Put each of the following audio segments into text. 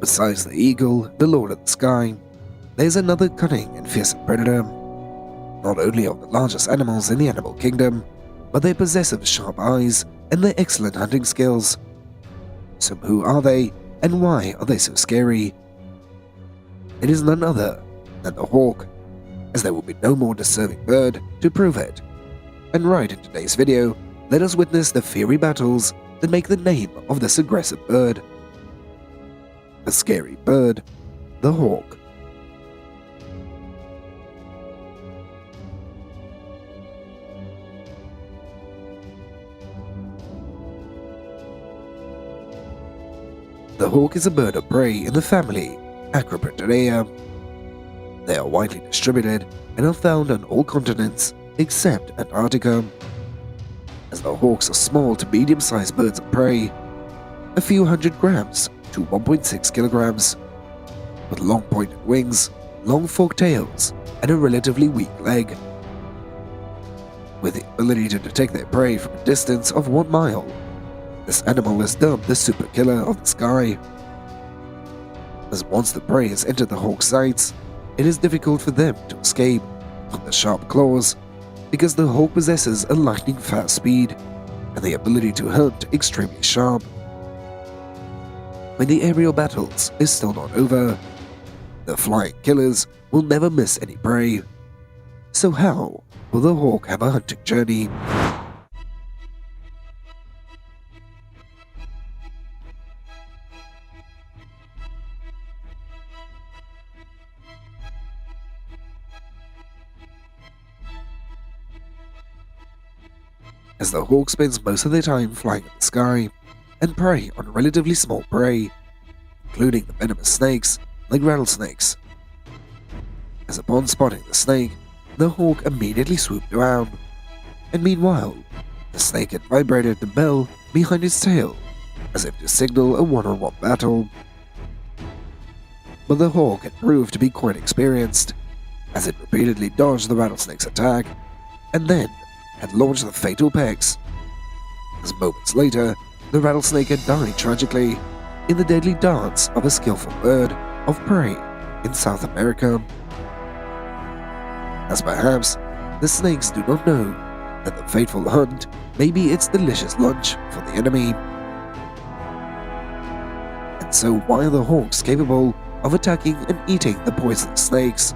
Besides the eagle, the lord of the sky, there's another cunning and fearsome predator. Not only are the largest animals in the animal kingdom, but their possessive sharp eyes and their excellent hunting skills. So who are they, and why are they so scary? It is none other than the hawk, as there will be no more deserving bird to prove it. And right in today's video, let us witness the fiery battles that make the name of this aggressive bird. The scary bird, the hawk. The hawk is a bird of prey in the family Acropteridae. They are widely distributed and are found on all continents except Antarctica. As the hawks are small to medium-sized birds of prey, a few hundred grams to 1.6 kilograms, with long pointed wings, long forked tails, and a relatively weak leg. With the ability to detect their prey from a distance of 1 mile, this animal is dubbed the super killer of the sky. As once the prey has entered the hawk's sights, it is difficult for them to escape from the sharp claws, because the hawk possesses a lightning fast speed and the ability to hunt extremely sharp. When the aerial battles is still not over, the flying killers will never miss any prey. So how will the hawk have a hunting journey? As the hawk spends most of their time flying in the sky and prey on relatively small prey, including the venomous snakes like rattlesnakes. As upon spotting the snake, the hawk immediately swooped down, and meanwhile, the snake had vibrated the bell behind its tail as if to signal a one-on-one battle. But the hawk had proved to be quite experienced, as it repeatedly dodged the rattlesnake's attack and then had launched the fatal pecks. As moments later, the rattlesnake had died tragically in the deadly darts of a skillful bird of prey in South America. As perhaps the snakes do not know that the fateful hunt may be its delicious lunch for the enemy. And so why are the hawks capable of attacking and eating the poisonous snakes?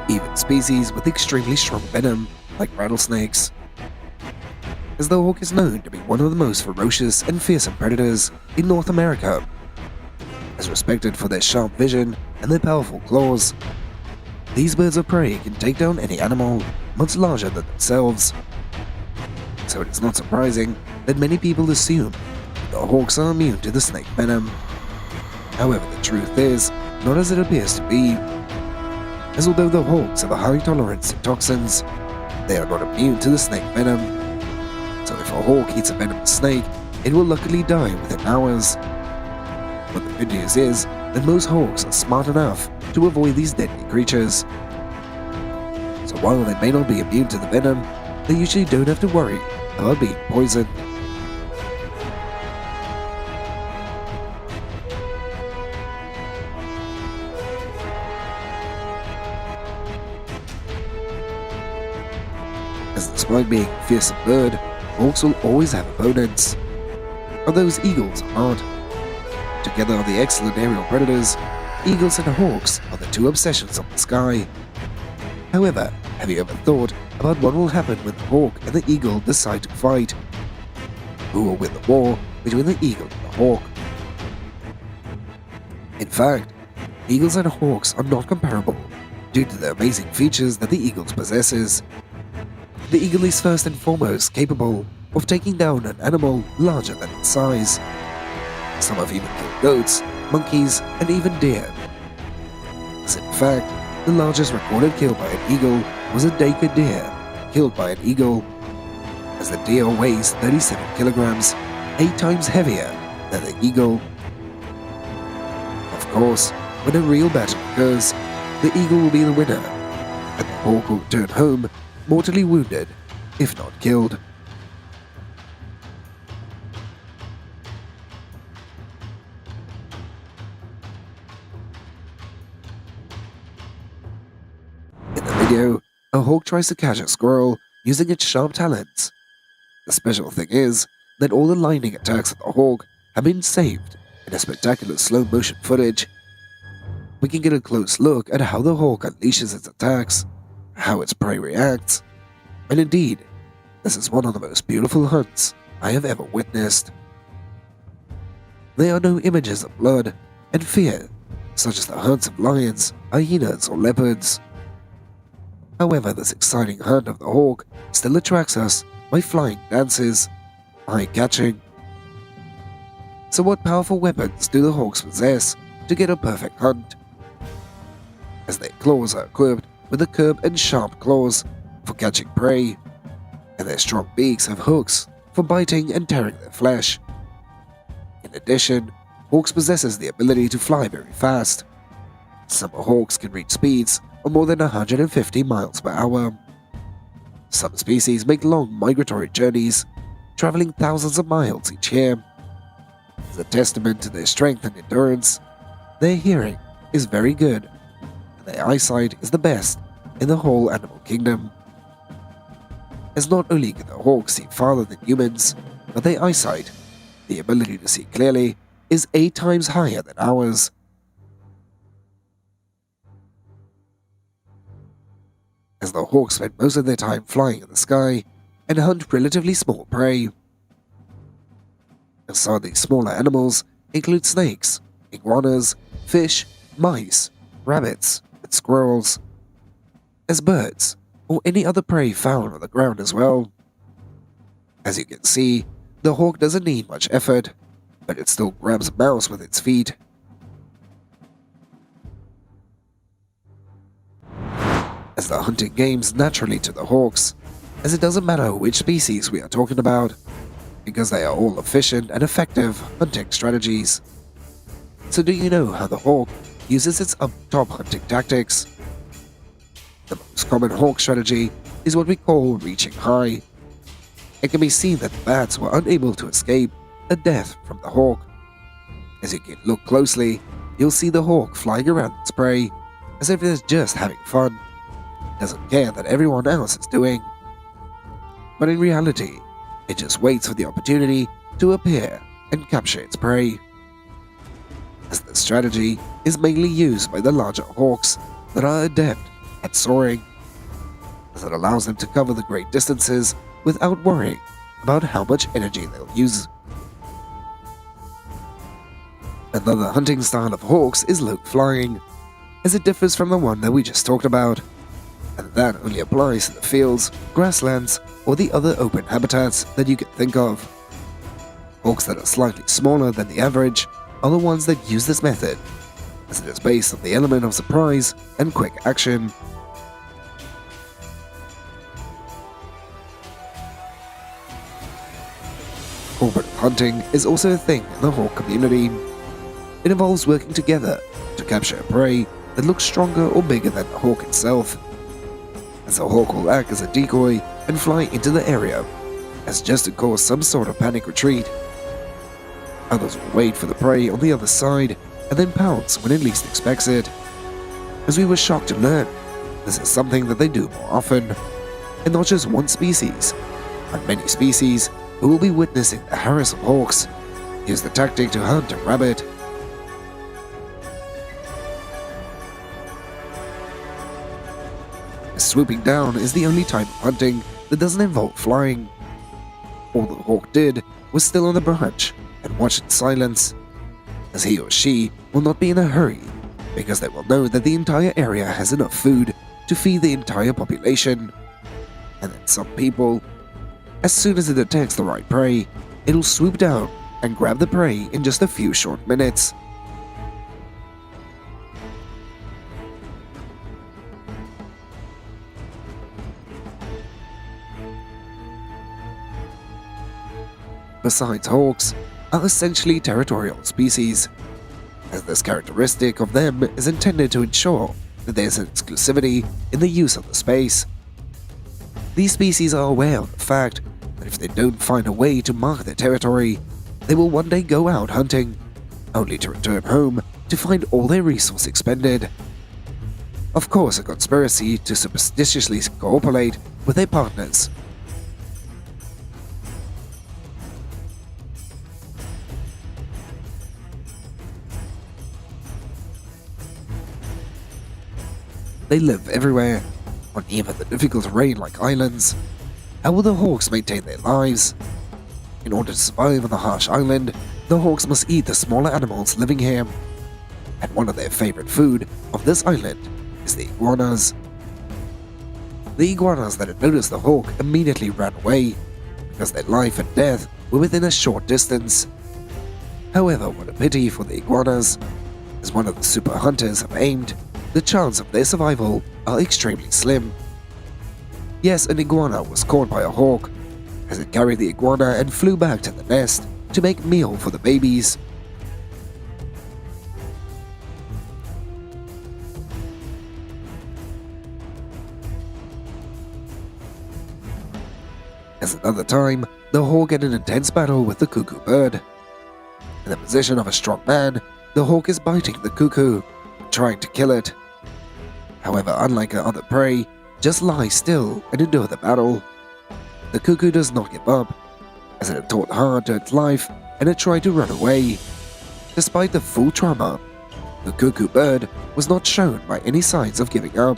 Even species with extremely strong venom like rattlesnakes. As the hawk is known to be one of the most ferocious and fearsome predators in North America, as respected for their sharp vision and their powerful claws, these birds of prey can take down any animal much larger than themselves. So it is not surprising that many people assume the hawks are immune to the snake venom. However, the truth is not as it appears to be, as although the hawks have a high tolerance to toxins, they are not immune to the snake venom. So if a hawk eats a venomous snake, it will luckily die within hours. But the good news is that most hawks are smart enough to avoid these deadly creatures. So while they may not be immune to the venom, they usually don't have to worry about being poisoned. As despite being a fearsome bird, hawks will always have opponents. But those eagles are not. Together are the excellent aerial predators. Eagles and hawks are the two obsessions of the sky. However, have you ever thought about what will happen when the hawk and the eagle decide to fight? Who will win the war between the eagle and the hawk? In fact, eagles and hawks are not comparable due to the amazing features that the eagle possesses. The eagle is first and foremost capable of taking down an animal larger than its size. Some have even killed goats, monkeys, and even deer. As in fact, the largest recorded kill by an eagle was a Daker deer killed by an eagle, as the deer weighs 37 kilograms, 8 times heavier than the eagle. Of course, when a real battle occurs, the eagle will be the winner, and the hawk will return home mortally wounded, if not killed. video, a hawk tries to catch a squirrel using its sharp talons. The special thing is that all the lightning attacks of the hawk have been saved in a spectacular slow-motion footage. We can get a close look at how the hawk unleashes its attacks, how its prey reacts, and indeed, this is one of the most beautiful hunts I have ever witnessed. There are no images of blood and fear, such as the hunts of lions, hyenas, or leopards. However, this exciting hunt of the hawk still attracts us by flying dances, eye-catching. So what powerful weapons do the hawks possess to get a perfect hunt? As their claws are equipped with the curved and sharp claws for catching prey, and their strong beaks have hooks for biting and tearing their flesh. In addition, hawks possesses the ability to fly very fast. Some hawks can reach speeds of more than 150 miles per hour. Some species make long migratory journeys, traveling thousands of miles each year. As a testament to their strength and endurance, their hearing is very good, and their eyesight is the best in the whole animal kingdom. As not only can the hawks see farther than humans, but their eyesight, the ability to see clearly, is 8 times higher than ours. As the hawks spend most of their time flying in the sky and hunt relatively small prey. And some of these smaller animals include snakes, iguanas, fish, mice, rabbits, and squirrels. As birds, or any other prey found on the ground as well. As you can see, the hawk doesn't need much effort, but it still grabs a mouse with its feet. As the hunting games naturally to the hawks, as it doesn't matter which species we are talking about, because they are all efficient and effective hunting strategies. So do you know how the hawk uses its up-top hunting tactics? The most common hawk strategy is what we call reaching high. It can be seen that the bats were unable to escape a death from the hawk. As you can look closely, you'll see the hawk flying around its prey as if it is just having fun. It doesn't care that everyone else is doing. But in reality, it just waits for the opportunity to appear and capture its prey. As this strategy is mainly used by the larger hawks that are adept at soaring, as it allows them to cover the great distances without worrying about how much energy they'll use. Another hunting style of hawks is low flying, as it differs from the one that we just talked about, and that only applies to the fields, grasslands, or the other open habitats that you can think of. Hawks that are slightly smaller than the average are the ones that use this method, as it is based on the element of surprise and quick action. Cooperative hunting is also a thing in the hawk community. It involves working together to capture a prey that looks stronger or bigger than the hawk itself, as the hawk will act as a decoy and fly into the area, as just to cause some sort of panic retreat. Others will wait for the prey on the other side and then pounce when it least expects it. As we were shocked to learn, this is something that they do more often, and not just one species, but many species who will be witnessing the harass of hawks use the tactic to hunt a rabbit. Swooping down is the only type of hunting that doesn't involve flying. All the hawk did was still on the branch and watch in silence, as he or she will not be in a hurry because they will know that the entire area has enough food to feed the entire population. And then some people, as soon as it detects the right prey, it'll swoop down and grab the prey in just a few short minutes. Besides, hawks are essentially territorial species, as this characteristic of them is intended to ensure that there's an exclusivity in the use of the space. These species are aware of the fact that if they don't find a way to mark their territory, they will one day go out hunting, only to return home to find all their resources expended. Of course, a conspiracy to superstitiously cooperate with their partners. They live everywhere, on even the difficult terrain like islands. How will the hawks maintain their lives? In order to survive on the harsh island, the hawks must eat the smaller animals living here. And one of their favorite food of this island is the iguanas. The iguanas that had noticed the hawk immediately ran away, because their life and death were within a short distance. However, what a pity for the iguanas. As one of the super hunters have aimed, the chances of their survival are extremely slim. Yes, an iguana was caught by a hawk, as it carried the iguana and flew back to the nest to make meal for the babies. As another time, the hawk had an intense battle with the cuckoo bird. In the position of a strong man, the hawk is biting the cuckoo, trying to kill it. However, unlike other prey, just lie still and endure the battle. The cuckoo does not give up, as it had fought hard to its life and it tried to run away. Despite the full trauma, the cuckoo bird was not shown by any signs of giving up.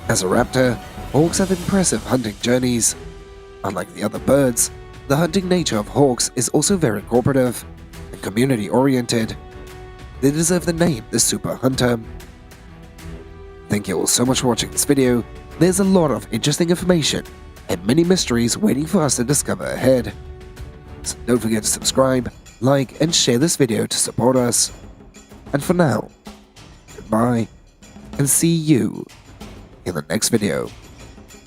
As a raptor, hawks have impressive hunting journeys. Unlike the other birds, the hunting nature of hawks is also very cooperative and community-oriented. They deserve the name the Super Hunter. Thank you all so much for watching this video. There's a lot of interesting information and many mysteries waiting for us to discover ahead. So don't forget to subscribe, like, and share this video to support us. And for now, goodbye, and see you in the next video.